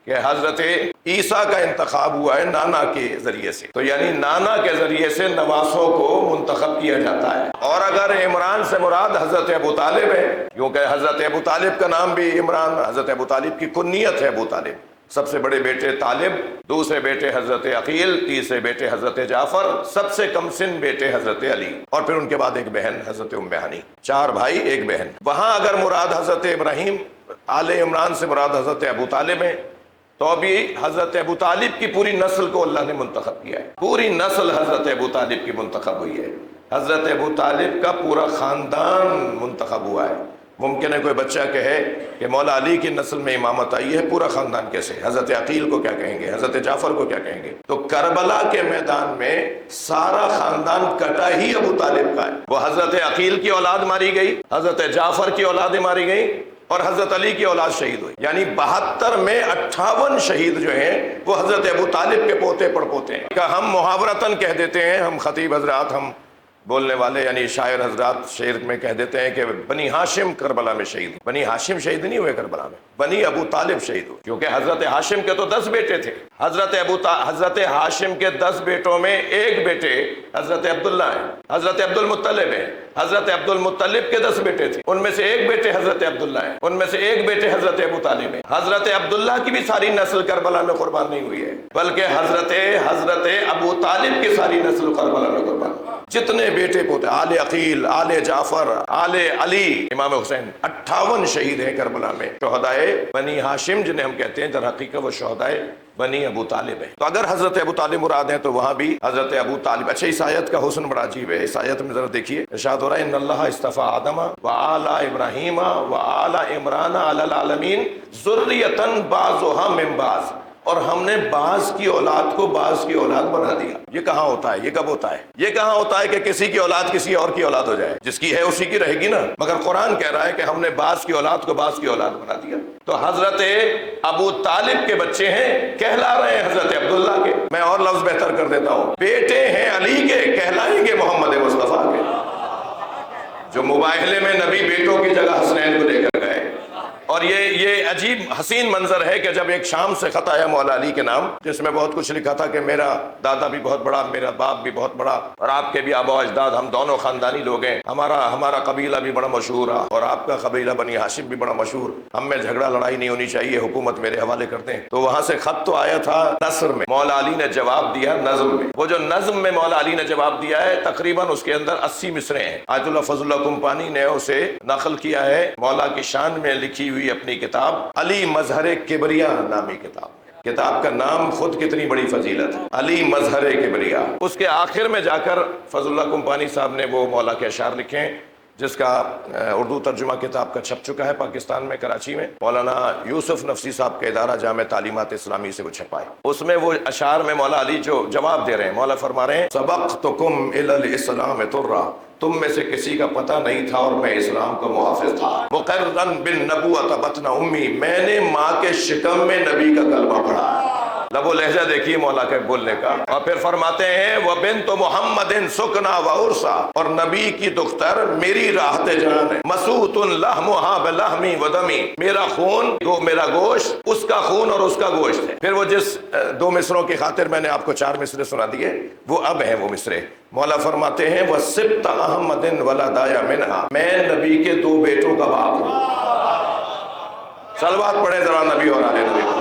کہ حضرت عیسیٰ کا انتخاب ہوا ہے نانا کے ذریعے سے، تو یعنی نانا کے ذریعے سے نواسوں کو منتخب کیا جاتا ہے۔ اور اگر عمران سے مراد حضرت ابو طالب ہے، کیونکہ حضرت ابو طالب کا نام بھی عمران، حضرت ابو طالب کی کنیت ہے ابو طالب، سب سے بڑے بیٹے طالب، دوسرے بیٹے حضرت عقیل، تیسرے بیٹے حضرت جعفر، سب سے کم سن بیٹے حضرت علی، اور پھر ان کے بعد ایک بہن حضرت ام ہانی، 4 بھائی 1 بہن۔ وہاں اگر مراد حضرت ابراہیم، آل عمران سے مراد حضرت ابو طالب ہے، تو ابھی حضرت ابو طالب کی پوری نسل کو اللہ نے منتخب کیا ہے، پوری نسل حضرت ابو طالب کی منتخب ہوئی ہے، حضرت ابو طالب کا پورا خاندان منتخب ہوا ہے۔ ممکن ہے کوئی بچہ کہے کہ مولا علی کی نسل میں امامت آئی ہے، پورا خاندان کیسے؟ حضرت عقیل کو کیا کہیں گے، حضرت جعفر کو کیا کہیں گے؟ تو کربلا کے میدان میں سارا خاندان کٹا ہی ابو طالب کا ہے۔ وہ حضرت عقیل کی اولاد ماری گئی، حضرت جعفر کی اولادیں ماری گئی، اور حضرت علی کی اولاد شہید ہوئی، یعنی 72 میں 58 شہید جو ہیں وہ حضرت ابو طالب کے پوتے پڑ پوتے ہیں۔ کہ ہم محاورتاً کہہ دیتے ہیں، ہم خطیب حضرات، ہم بولنے والے یعنی شاعر حضرات شعر میں کہہ دیتے ہیں کہ بنی ہاشم کربلا میں شہید، بنی ہاشم شہید نہیں ہوئے کربلا میں، بنی ابو طالب شہید ہوئے، کیونکہ حضرت ہاشم کے تو 10 بیٹے تھے، حضرت ہاشم کے 10 بیٹوں میں ایک بیٹے حضرت عبداللہ ہیں، حضرت عبد المطلب ہیں، حضرت عبد المطلب کے 10 بیٹے تھے، ان میں سے ایک بیٹے حضرت عبداللہ ہیں، ان میں سے ایک بیٹے حضرت ابو طالب ہیں۔ حضرت عبداللہ کی بھی ساری نسل کربلا میں قربان نہیں ہوئی ہے، بلکہ حضرت ابو طالب کی ساری نسل کربلا میں قربان ہوئی۔ جتنے بیٹے پوتے، آل عقیل، آل جعفر، آل علی، امام حسین، 58 شہید ہیں کربلا میں، شہدائے بنی ہاشم جنہیں ہم کہتے ہیں، در حقیقت وہ شہدائے بنی ابو طالب ہے۔ تو اگر حضرت ابو طالب مراد ہیں تو وہاں بھی حضرت ابو طالب۔ اچھا، اس آیت کا حسن بڑا عجیب ہے، اس آیت میں ذرا دیکھیے، ارشاد ہو رہا ہے ان اللہ اصطفیٰ آدم وآل ابراہیم وآل عمران علی العالمین ذریۃ بعضھا من بعض، اور ہم نے بعض کی اولاد کو بعض کی اولاد بنا دیا۔ یہ کہاں ہوتا ہے؟ یہ کب ہوتا ہے؟ یہ کہاں ہوتا ہے کہ کسی کی اولاد کسی اور کی اولاد ہو جائے؟ جس کی ہے اسی کی رہے گی نا، مگر قرآن کہہ رہا ہے کہ ہم نے بعض کی اولاد کو بعض کی اولاد بنا دیا۔ تو حضرت ابو طالب کے بچے ہیں، کہلا رہے ہیں حضرت عبداللہ کے، میں اور لفظ بہتر کر دیتا ہوں، بیٹے ہیں علی کے، کہلائیں گے محمد مصطفیٰ کے۔ جو مباہلے میں نبی بیٹوں کی جگہ حسنین کو لے کر گئے، اور یہ عجیب حسین منظر ہے کہ جب ایک شام سے خط آیا مولا علی کے نام، جس میں بہت کچھ لکھا تھا کہ میرا دادا بھی بہت بڑا، میرا باپ بھی بہت بڑا، اور آپ کے بھی آبا و اجداد، ہم دونوں خاندانی لوگ ہیں، ہمارا قبیلہ بھی بڑا مشہور ہے، اور آپ کا قبیلہ بنی ہاشم بھی بڑا مشہور، ہم میں جھگڑا لڑائی نہیں ہونی چاہیے، حکومت میرے حوالے کرتے ہیں۔ تو وہاں سے خط تو آیا تھا نثر میں، مولا علی نے جواب دیا نظم میں۔ وہ جو نظم میں مولا علی نے جواب دیا ہے، تقریباً اس کے اندر 80 مصریں ہیں۔ آیت اللہ فضل اللہ کمپانی نے اسے نقل کیا ہے مولا کی شان میں لکھی ہوئی اپنی کتاب علی مظہر کبریا نامی کتاب کا نام خود کتنی بڑی فضیلت ہے، علی مظہر کبریا۔ اس کے آخر میں جا کر فضل اللہ کمپانی صاحب نے وہ مولا کے اشعار لکھے ہیں، جس کا اردو ترجمہ کتاب کا چھپ چکا ہے پاکستان میں، کراچی میں، مولانا یوسف نفسی صاحب کے ادارہ جامع تعلیمات اسلامی سے وہ چھپائے۔ اس میں وہ اشعار میں مولا علی جو جواب دے رہے ہیں، مولا فرما رہے ہیں سبقتکم الی الاسلام ترا، تم میں سے کسی کا پتہ نہیں تھا اور میں اسلام کا محافظ تھا، مقرن بالنبوۃ بطن امی، میں نے ماں کے شکم میں نبی کا کلمہ پڑھا۔ لب و لہجہ دیکھیے مولا کے بولنے کا۔ اور پھر فرماتے ہیں وَبِنْتُ مُحَمَّدٍ سُكْنَا وَعُرْسَا، اور نبی کی دختر میری راحت جان ہے، مَسُوتٌ لَحْمُهَا بِلَحْمِ وَدَمِ، میرا خون میرا گوشت اس کا خون اور اس کا گوشت ہے۔ پھر وہ جس 2 مصروں کی خاطر میں نے آپ کو 4 مصرے سنا دیے، وہ اب ہیں وہ مصرے۔ مولا فرماتے ہیں وَسِبْتَ أَحْمَدٍ وَلَدَيَ مِنْهَا، میں نبی کے 2 بیٹوں کا باپ ہوں۔ صلوات پڑھیں ذرا نبی اور آل نبی۔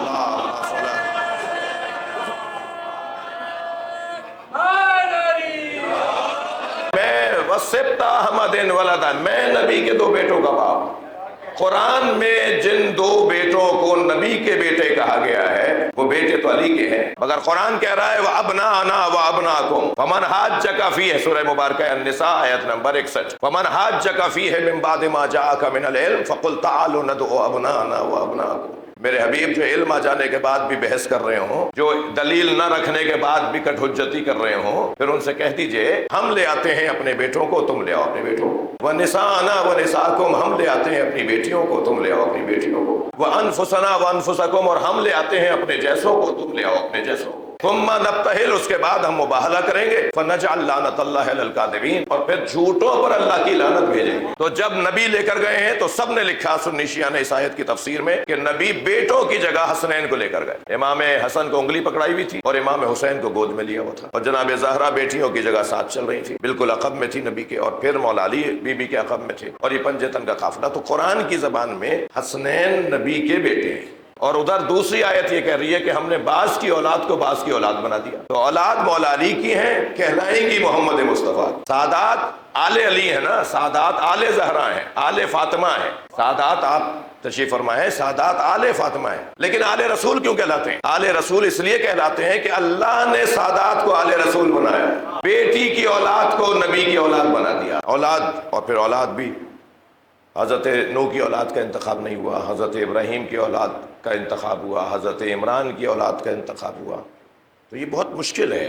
وَسِبْتَ أَحْمَدٍ وَلَدًا، میں نبی کے 2 بیٹوں کا باپ۔ قرآن میں جن 2 بیٹوں کو نبی کے بیٹے کہا گیا ہے وہ بیٹے تو علی کے ہیں، مگر قرآن کہہ رہا ہے وَأَبْنَاءُنَا وَأَبْنَاءُكُمْ فَمَنْ حَاجَّكَ فِيهِ، سورہ مبارکہ النساء آیت نمبر 61، فَمَنْ حَاجَّكَ فِيهِ مِن بَعْدِ مَا جَاءَكَ مِنَ الْعِلْمِ فَقُلْ تَعَالُوا نَدْعُ أَبْنَاءَنَا وَأَبْنَاءَكُمْ۔ میرے حبیب جو علم آ جانے کے بعد بھی بحث کر رہے ہوں، جو دلیل نہ رکھنے کے بعد بھی کٹ حجتی کر رہے ہوں، پھر ان سے کہہ دیجئے ہم لے آتے ہیں اپنے بیٹوں کو، تم لے آؤ اپنے بیٹوں کو، وَنِسَاءَنَا وَنِسَاءَكُمْ، ہم لے آتے ہیں اپنی بیٹیوں کو، تم لے آؤ اپنی بیٹیوں کو، وَأَنفُسَنَا وَأَنفُسَكُمْ، اور ہم لے آتے ہیں اپنے جیسوں کو، تم لے آؤ اپنے جیسوں کو۔ ثم نبتہل، اس کے بعد ہم مباہلہ کریں گے، فنجعل لعنت اللہ علی الکاذبین، اور پھر جھوٹوں پر اللہ کی لعنت بھیجیں گے۔ تو جب نبی لے کر گئے ہیں تو سب نے لکھا سنی شیعہ نے اس آیت کی تفسیر میں کہ نبی بیٹوں کی جگہ حسنین کو لے کر گئے۔ امام حسن کو انگلی پکڑائی ہوئی تھی اور امام حسین کو گود میں لیا ہوا تھا، اور جناب زہرا بیٹیوں کی جگہ ساتھ چل رہی تھی، بالکل عقب میں تھی نبی کے، اور پھر مولا علی بی بی کے عقب میں تھے، اور یہ پنجتن کا قافلہ۔ تو قرآن کی زبان میں حسنین نبی کے بیٹے ہیں، اور ادھر دوسری آیت یہ کہہ رہی ہے کہ ہم نے بعض کی اولاد کو بعض کی اولاد بنا دیا۔ تو اولاد مولا علی کی ہیں، کہلائیں گی محمد مصطفیٰ۔ سادات آل علی ہے نا، سادات آل زہرا ہیں، آل فاطمہ ہیں۔ سادات آپ تشریف فرمائے، سادات آل فاطمہ ہیں، لیکن آل رسول کیوں کہلاتے ہیں؟ آل رسول اس لیے کہلاتے ہیں کہ اللہ نے سادات کو آل رسول بنایا، بیٹی کی اولاد کو نبی کی اولاد بنا دیا۔ اولاد اور پھر اولاد بھی، حضرت نوح کی اولاد کا انتخاب نہیں ہوا، حضرت ابراہیم کی اولاد کا انتخاب ہوا، حضرت عمران کی اولاد کا انتخاب ہوا۔ تو یہ بہت مشکل ہے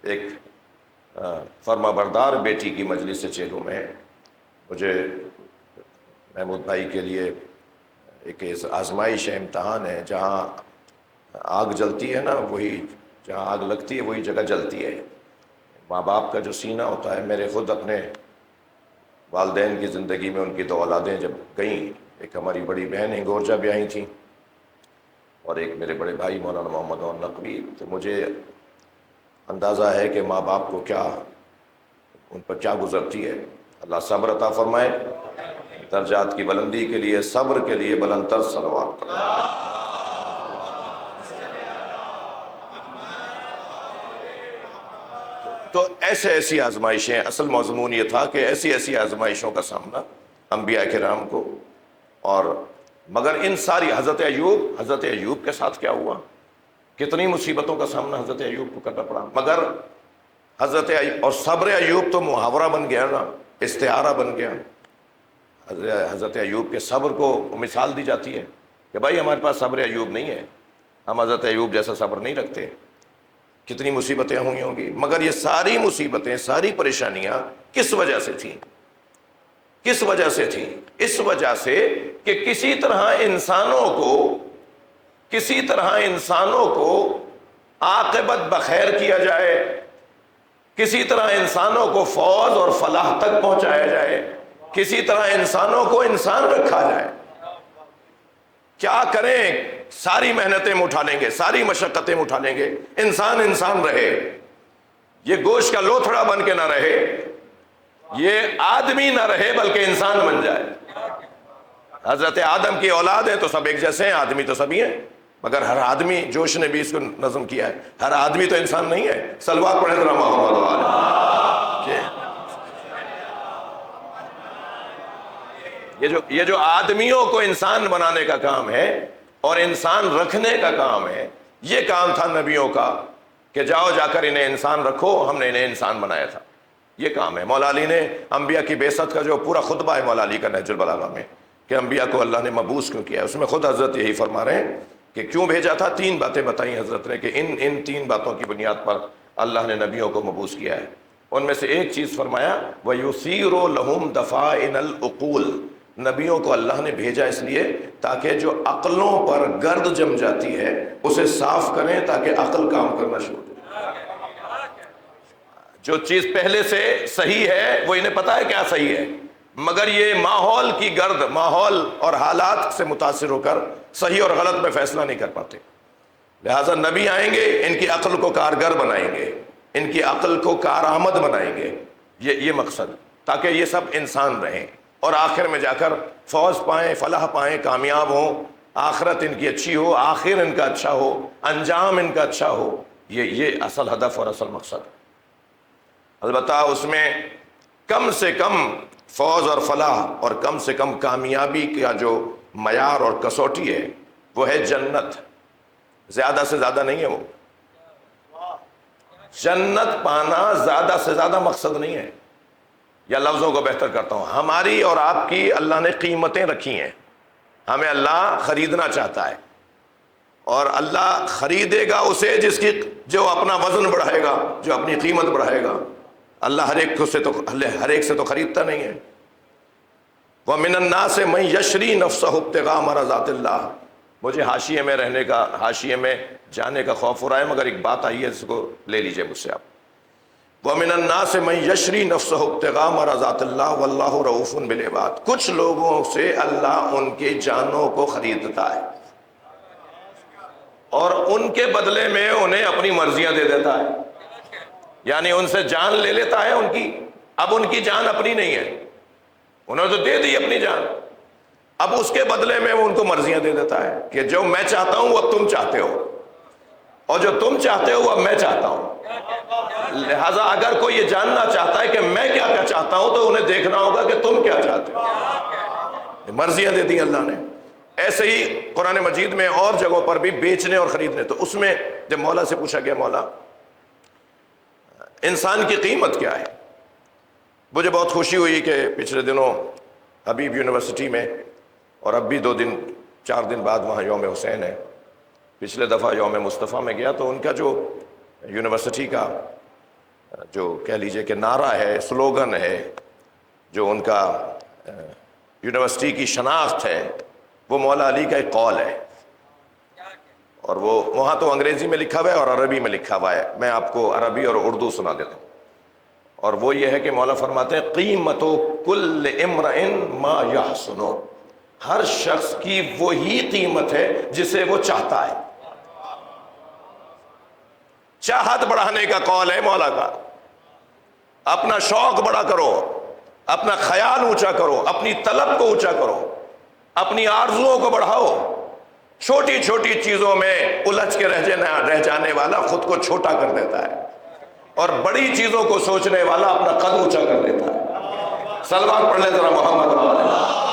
ایک فرما بردار بیٹی کی مجلس چیلوں میں۔ مجھے محمود بھائی کے لیے ایک آزمائش ہے، امتحان ہے، جہاں آگ جلتی ہے نا، وہی جہاں آگ لگتی ہے وہی جگہ جلتی ہے۔ ماں باپ کا جو سینہ ہوتا ہے، میرے خود اپنے والدین کی زندگی میں ان کی دو اولادیں جب گئیں، ایک ہماری بڑی بہن ہنگورجہ بھی آئی تھیں اور ایک میرے بڑے بھائی مولانا محمد اور نقوی، تو مجھے اندازہ ہے کہ ماں باپ کو کیا، ان پر کیا گزرتی ہے۔ اللہ صبر عطا فرمائے، درجات کی بلندی کے لیے، صبر کے لیے بلند تر صلوات کریں۔ تو ایسی آزمائشیں، اصل مضمون یہ تھا کہ ایسی آزمائشوں کا سامنا انبیاء کرام کو، اور مگر ان ساری حضرت ایوب کے ساتھ کیا ہوا، کتنی مصیبتوں کا سامنا حضرت ایوب کو کرنا پڑا، مگر حضرت ایوب اور صبر ایوب تو محاورہ بن گیا نا، استعارہ بن گیا۔ حضرت ایوب کے صبر کو مثال دی جاتی ہے کہ بھائی ہمارے پاس صبر ایوب نہیں ہے، ہم حضرت ایوب جیسا صبر نہیں رکھتے۔ کتنی مصیبتیں ہوئی ہوں گی، مگر یہ ساری مصیبتیں، ساری پریشانیاں کس وجہ سے تھیں؟ کس وجہ سے تھیں؟ اس وجہ سے کہ کسی طرح انسانوں کو عاقبت بخیر کیا جائے، کسی طرح انسانوں کو فوز اور فلاح تک پہنچایا جائے، کسی طرح انسانوں کو انسان رکھا جائے۔ کیا کریں؟ ساری محنتیں اٹھا لیں گے، ساری مشقتیں اٹھا لیں گے، انسان رہے، یہ گوشت کا لوتھڑا بن کے نہ رہے، یہ آدمی نہ رہے بلکہ انسان بن جائے۔ حضرت آدم کی اولاد ہیں تو سب ایک جیسے ہیں، آدمی تو سبھی ہیں، مگر ہر آدمی، جوش نے بھی اس کو نظم کیا ہے، ہر آدمی تو انسان نہیں ہے۔ صلوات پڑھیں ذرا محمد والے۔ یہ جو آدمیوں کو انسان بنانے کا کام ہے اور انسان رکھنے کا کام ہے، یہ کام تھا نبیوں کا کہ جاؤ جا کر انہیں انسان رکھو، ہم نے انہیں انسان بنایا تھا، یہ کام ہے۔ مولا علی نے انبیاء کی بعثت کا جو پورا خطبہ ہے مولا علی کا نہج البلاغہ میں، کہ انبیاء کو اللہ نے مبعوث کیوں کیا ہے، اس میں خود حضرت یہی فرما رہے ہیں کہ کیوں بھیجا تھا۔ 3 باتیں بتائیں حضرت نے کہ ان 3 باتوں کی بنیاد پر اللہ نے نبیوں کو مبعوث کیا ہے۔ ان میں سے ایک چیز فرمایا، وَيُثِيرُ لَهُمْ دَفَائِنَ الْعُقُولِ، نبیوں کو اللہ نے بھیجا اس لیے تاکہ جو عقلوں پر گرد جم جاتی ہے اسے صاف کریں، تاکہ عقل کام کرنا شروع ہو۔ جو چیز پہلے سے صحیح ہے وہ انہیں پتا ہے کیا صحیح ہے، مگر یہ ماحول کی گرد، ماحول اور حالات سے متاثر ہو کر صحیح اور غلط میں فیصلہ نہیں کر پاتے۔ لہٰذا نبی آئیں گے، ان کی عقل کو کارگر بنائیں گے، ان کی عقل کو کارآمد بنائیں گے، یہ مقصد، تاکہ یہ سب انسان رہیں اور آخر میں جا کر فوز پائیں، فلاح پائیں، کامیاب ہوں، آخرت ان کی اچھی ہو، آخر ان کا اچھا ہو، انجام ان کا اچھا ہو۔ یہ اصل ہدف اور اصل مقصد۔ البتہ اس میں کم سے کم فوز اور فلاح اور کم سے کم کامیابی کا جو معیار اور کسوٹی ہے وہ ہے جنت، زیادہ سے زیادہ نہیں ہے۔ وہ جنت پانا زیادہ سے زیادہ مقصد نہیں ہے، یا لفظوں کو بہتر کرتا ہوں، ہماری اور آپ کی اللہ نے قیمتیں رکھی ہیں، ہمیں اللہ خریدنا چاہتا ہے، اور اللہ خریدے گا اسے جو اپنا وزن بڑھائے گا، جو اپنی قیمت بڑھائے گا۔ اللہ ہر ایک سے تو خریدتا نہیں ہے۔ وَمِنَ النَّاسِ مَن يَشْرِي نَفْسَهُ ابْتِغَاءَ مَرْضَاتِ اللَّهِ، مجھے حاشیے میں رہنے کا، حاشیے میں جانے کا خوف ہو رہا ہے، مگر ایک بات آئی ہے، اس کو لے لیجئے مجھ سے آپ۔ وَمِنَ النَّاسِ مَن يَشْرِي نَفْسَهُ ابْتِغَاءَ مَرْضَاتِ اللَّهِ وَاللَّهُ رَءُوفٌ بِالْعِبَادِ، کچھ لوگوں سے اللہ ان کے جانوں کو خریدتا ہے اور ان کے بدلے میں انہیں اپنی مرضیاں دے دیتا ہے، یعنی ان سے جان لے لیتا ہے ان کی، اب ان کی جان اپنی نہیں ہے، انہوں نے تو دے دی اپنی جان، اب اس کے بدلے میں وہ ان کو مرضیاں دے دیتا ہے کہ جو میں چاہتا ہوں وہ تم چاہتے ہو، اور جو تم چاہتے ہو وہ اب میں چاہتا ہوں۔ لہٰذا اگر کوئی یہ جاننا چاہتا ہے کہ میں کیا کیا چاہتا ہوں تو انہیں دیکھنا ہوگا کہ تم کیا چاہتے ہو۔ مرضیاں دے دی اللہ نے۔ ایسے ہی قرآن مجید میں اور جگہوں پر بھی بیچنے اور خریدنے، تو اس میں جب مولا سے پوچھا گیا مولا انسان کی قیمت کیا ہے، مجھے بہت خوشی ہوئی کہ پچھلے دنوں حبیب یونیورسٹی میں، اور اب بھی 4 دن بعد وہاں یوم حسین ہے، پچھلے دفعہ یوم مصطفیٰ میں گیا تو ان کا جو یونیورسٹی کا جو کہہ لیجئے کہ نعرہ ہے، سلوگن ہے، جو ان کا یونیورسٹی کی شناخت ہے، وہ مولا علی کا ایک قول ہے، اور وہ وہاں تو انگریزی میں لکھا ہوا ہے اور عربی میں لکھا ہوا ہے، میں آپ کو عربی اور اردو سنا دیتا ہوں، اور وہ یہ ہے کہ مولا فرماتے ہیں قیمت کل امرئ ما یحسن، ہر شخص کی وہی قیمت ہے جسے وہ چاہتا ہے۔ چاہت بڑھانے کا قول ہے مولا کا، اپنا شوق بڑا کرو، اپنا خیال اونچا کرو، اپنی طلب کو اونچا کرو، اپنی آرزوؤں کو بڑھاؤ۔ چھوٹی چھوٹی چیزوں میں الجھ کے رہ جانے والا خود کو چھوٹا کر دیتا ہے، اور بڑی چیزوں کو سوچنے والا اپنا قد اونچا کر دیتا ہے۔ صلوات پڑھ لیں ذرا محمد۔